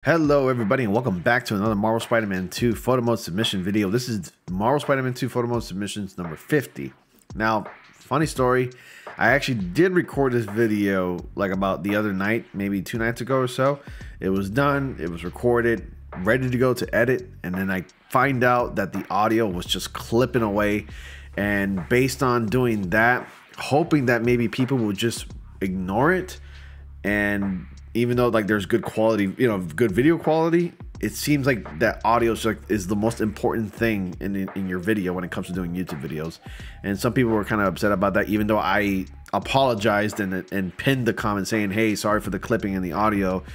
Hello everybody and welcome back to another Marvel Spider-Man 2 photo mode submission video. This is Marvel Spider-Man 2 photo mode submissions number 50. Now, funny story, I actually did record this video like about the other night, maybe 2 nights ago or so. It was done, it was recorded, ready to go to edit, and then I find out that the audio was just clipping away. And based on doing that, hoping that maybe people would just ignore it, and even though like there's good quality, good video quality, it seems like that audio is the most important thing in your video when it comes to doing YouTube videos. And some people were kind of upset about that, even though I apologized and pinned the comment saying, hey, sorry for the clipping and the audio,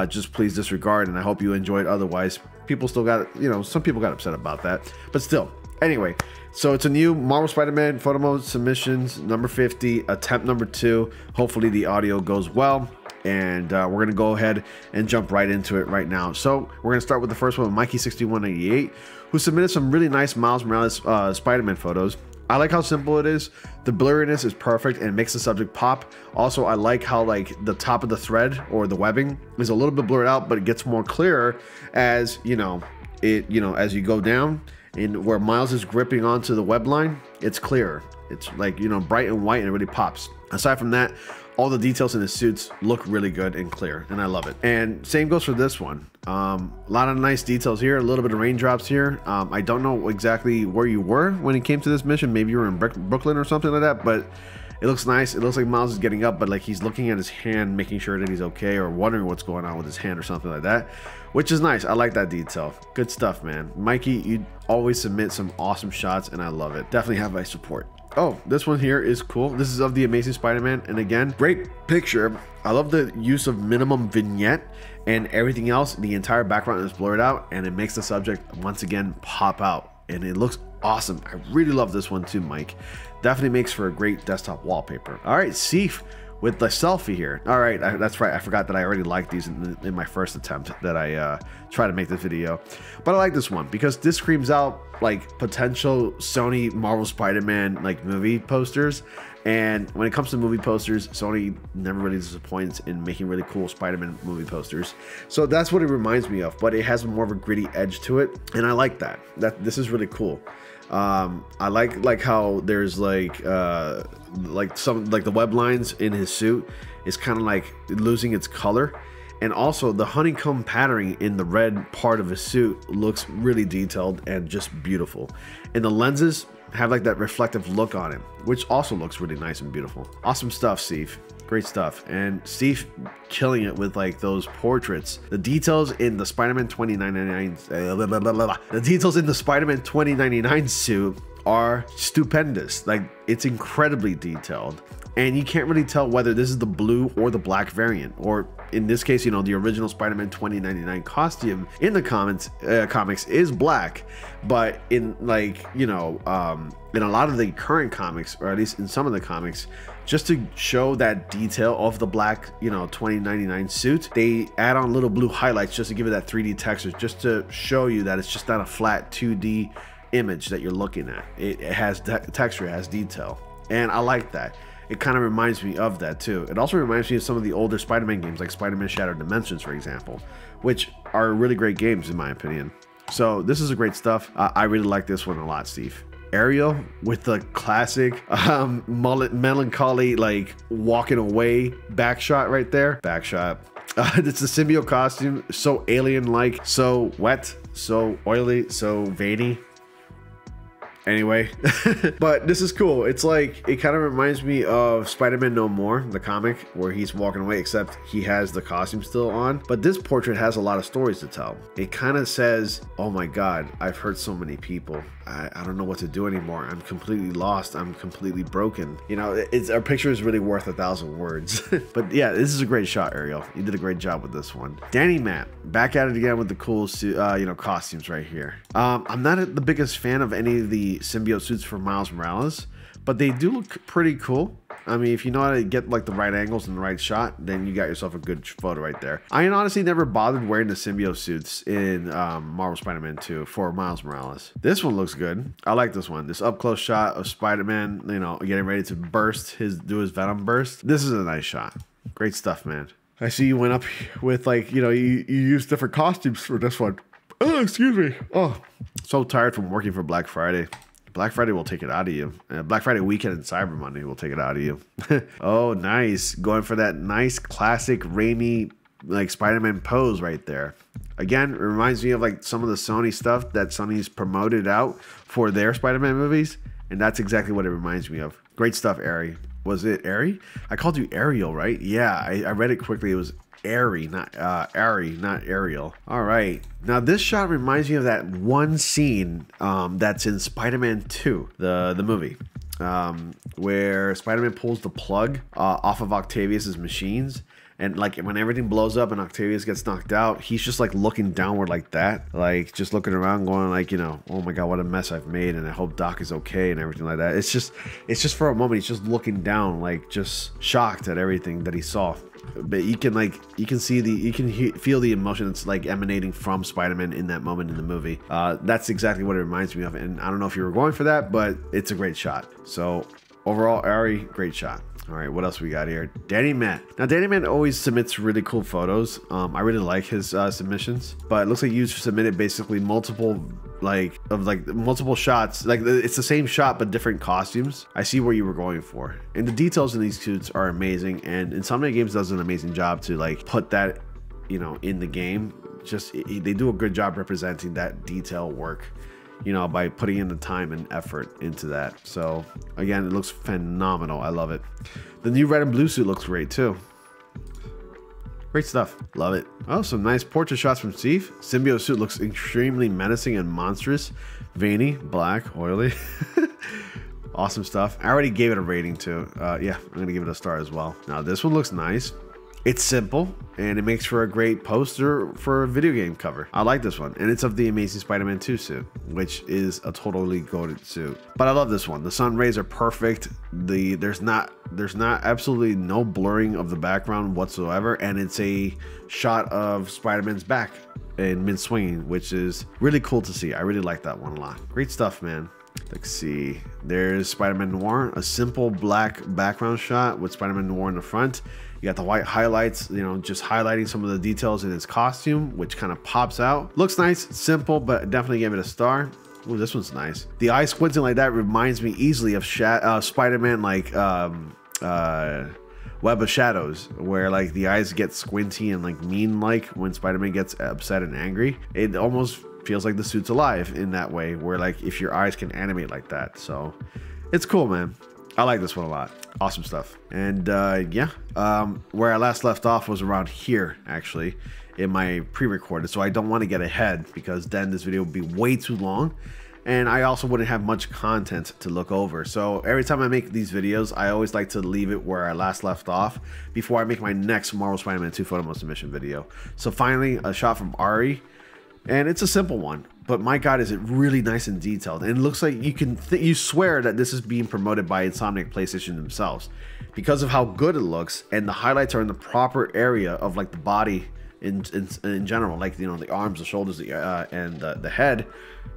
just please disregard, and I hope you enjoyed. Otherwise, people still got, some people got upset about that, but still. Anyway, so it's a new Marvel Spider-Man photo mode submissions number 50, attempt number 2. Hopefully the audio goes well. And we're gonna go ahead and jump right into it right now. So we're gonna start with the first one, Mikey6188, who submitted some really nice Miles Morales Spider-Man photos. I like how simple it is. The blurriness is perfect and makes the subject pop. Also, I like how like the top of the thread or the webbing is a little bit blurred out, but it gets more clearer as as you go down, and where Miles is gripping onto the web line, it's clearer. It's like, bright and white, and it really pops. Aside from that, all the details in the suits look really good and clear, and I love it. And same goes for this one. A lot of nice details here, a little bit of raindrops here. I don't know exactly where you were when it came to this mission. Maybe you were in Brooklyn or something like that, but it looks nice. It looks like Miles is getting up, but like he's looking at his hand, making sure that he's okay, or wondering what's going on with his hand or something like that, which is nice. I like that detail. Good stuff, man. Mikey, you always submit some awesome shots, and I love it. Definitely have my support. Oh, this one here is cool. This is of the Amazing Spider-Man, and again, great picture. I love the use of minimum vignette, and everything else, the entire background is blurred out, and it makes the subject once again pop out, and it looks awesome. I really love this one too, Mike. Definitely makes for a great desktop wallpaper. All right, Seif with the selfie here. All right, that's right. I forgot that I already liked these in my first attempt that I tried to make this video. But I like this one because this screams out like potential Sony Marvel Spider-Man like movie posters. And when it comes to movie posters, Sony never really disappoints in making really cool Spider-Man movie posters. So that's what it reminds me of, but it has more of a gritty edge to it, and I like that. This is really cool. I like how there's like the web lines in his suit is kind of like losing its color, and also the honeycomb patterning in the red part of his suit looks really detailed and just beautiful, and the lenses have like that reflective look on it, which also looks really nice and beautiful. Awesome stuff, Seif. Great stuff. And Seif killing it with like those portraits. The details in the Spider-Man 2099 the details in the Spider-Man 2099 suit are stupendous. Like, it's incredibly detailed, and you can't really tell whether this is the blue or the black variant, or in this case, the original Spider-Man 2099 costume in the comics is black, but in in a lot of the current comics, or at least in some of the comics, just to show that detail of the black 2099 suit, they add on little blue highlights just to give it that 3D texture, just to show you that it's just not a flat 2D image that you're looking at. It has texture, it has detail, and I like that. It kind of reminds me of that too. It also reminds me of some of the older Spider-Man games, like Spider-Man Shattered Dimensions, for example, which are really great games in my opinion. So this is a great stuff. I really like this one a lot, Steve. Ariel with the classic melancholy, like walking away back shot right there. Back shot. It's the symbiote costume, so alien-like, so wet, so oily, so veiny. Anyway, but this is cool. It's like, it kind of reminds me of Spider-Man No More, the comic, where he's walking away, except he has the costume still on. But this portrait has a lot of stories to tell. It kind of says, oh my God, I've hurt so many people. I don't know what to do anymore. I'm completely lost. I'm completely broken. Our picture is really worth 1,000 words. But yeah, this is a great shot, Ariel. You did a great job with this one. Danny Matt, back at it again with the cool costumes right here. I'm not the biggest fan of any of the symbiote suits for Miles Morales, but they do look pretty cool. I mean, if you know how to get like the right angles and the right shot, then you got yourself a good photo right there. I honestly never bothered wearing the symbiote suits in Marvel Spider-Man 2 for Miles Morales. This one looks good. I like this one. This up close shot of Spider-Man, getting ready to do his Venom burst. This is a nice shot. Great stuff, man. I see you went up with like, you used different costumes for this one. Oh, excuse me. Oh, so tired from working for Black Friday. Black Friday will take it out of you. Black Friday weekend and Cyber Monday will take it out of you. Oh, nice. Going for that nice classic rainy like Spider-Man pose right there. Again, it reminds me of like some of the Sony stuff that Sony's promoted out for their Spider-Man movies. And that's exactly what it reminds me of. Great stuff, Ari. Was it Ari? I called you Ariel, right? Yeah, I read it quickly. It was Ari, not Ari, not Ariel. All right. Now this shot reminds me of that one scene that's in Spider-Man 2, the movie, where Spider-Man pulls the plug off of Octavius's machines. And like when everything blows up and Octavius gets knocked out, he's just like looking downward like that, like just looking around going like, oh my God, what a mess I've made. And I hope Doc is okay and everything like that. It's just for a moment, he's just looking down, like just shocked at everything that he saw. But you can feel the emotion that's like emanating from Spider-Man in that moment in the movie. That's exactly what it reminds me of. And I don't know if you were going for that, but it's a great shot. So overall, Ari, great shot. All right, what else we got here? Danny Matt. Now, Danny Matt always submits really cool photos. I really like his submissions, but it looks like you submitted basically multiple shots. Like it's the same shot, but different costumes. I see where you were going for. And the details in these suits are amazing. And Insomniac Games does an amazing job to like put that, in the game. They do a good job representing that detail work, by putting in the time and effort into that. So again, it looks phenomenal. I love it. The new red and blue suit looks great too. Great stuff. Love it. Oh, some nice portrait shots from Steve. Symbiote suit looks extremely menacing and monstrous. Veiny, black, oily. Awesome stuff. I already gave it a rating too. Yeah, I'm gonna give it a star as well. Now this one looks nice. It's simple, and it makes for a great poster for a video game cover. I like this one, and it's of the Amazing Spider-Man 2 suit, which is a totally goated suit. But I love this one. The sun rays are perfect. There's absolutely no blurring of the background whatsoever, and it's a shot of Spider-Man's back in mid-swinging, which is really cool to see. I really like that one a lot. Great stuff, man. Let's see. There's Spider-Man Noir, a simple black background shot with Spider-Man Noir in the front. You got the white highlights, just highlighting some of the details in his costume, which kind of pops out. Looks nice, simple, but definitely gave it a star. Ooh, this one's nice. The eye squinting like that reminds me easily of Spider-Man, like Web of Shadows, where like the eyes get squinty and like mean-like when Spider-Man gets upset and angry. It almost feels like the suit's alive in that way, where like if your eyes can animate like that. So it's cool, man. I like this one a lot. Awesome stuff. And yeah, where I last left off was around here, actually, in my pre-recorded. So I don't want to get ahead, because then this video would be way too long, and I also wouldn't have much content to look over. So every time I make these videos, I always like to leave it where I last left off before I make my next Marvel Spider-Man 2 photo mode submission video. So finally, a shot from Ari. And it's a simple one, but my God, is it really nice and detailed. And it looks like you swear that this is being promoted by Insomniac PlayStation themselves, because of how good it looks, and the highlights are in the proper area of like the body in general, like the arms, the shoulders, and the head.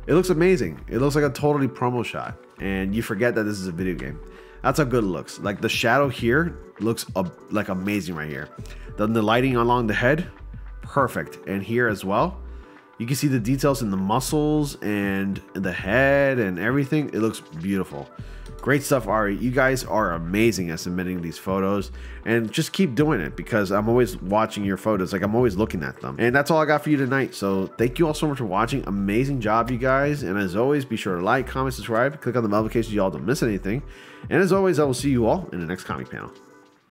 It looks amazing. It looks like a totally promo shot, and you forget that this is a video game. That's how good it looks. Like the shadow here looks like amazing right here. Then the lighting along the head, perfect, and here as well. You can see the details in the muscles and the head and everything. It looks beautiful. Great stuff, Ari. You guys are amazing at submitting these photos, and just keep doing it, because I'm always watching your photos. Like, I'm always looking at them. And that's all I got for you tonight. So thank you all so much for watching. Amazing job, you guys. And as always, be sure to like, comment, subscribe, click on the notifications so y'all don't miss anything. And as always, I will see you all in the next comic panel.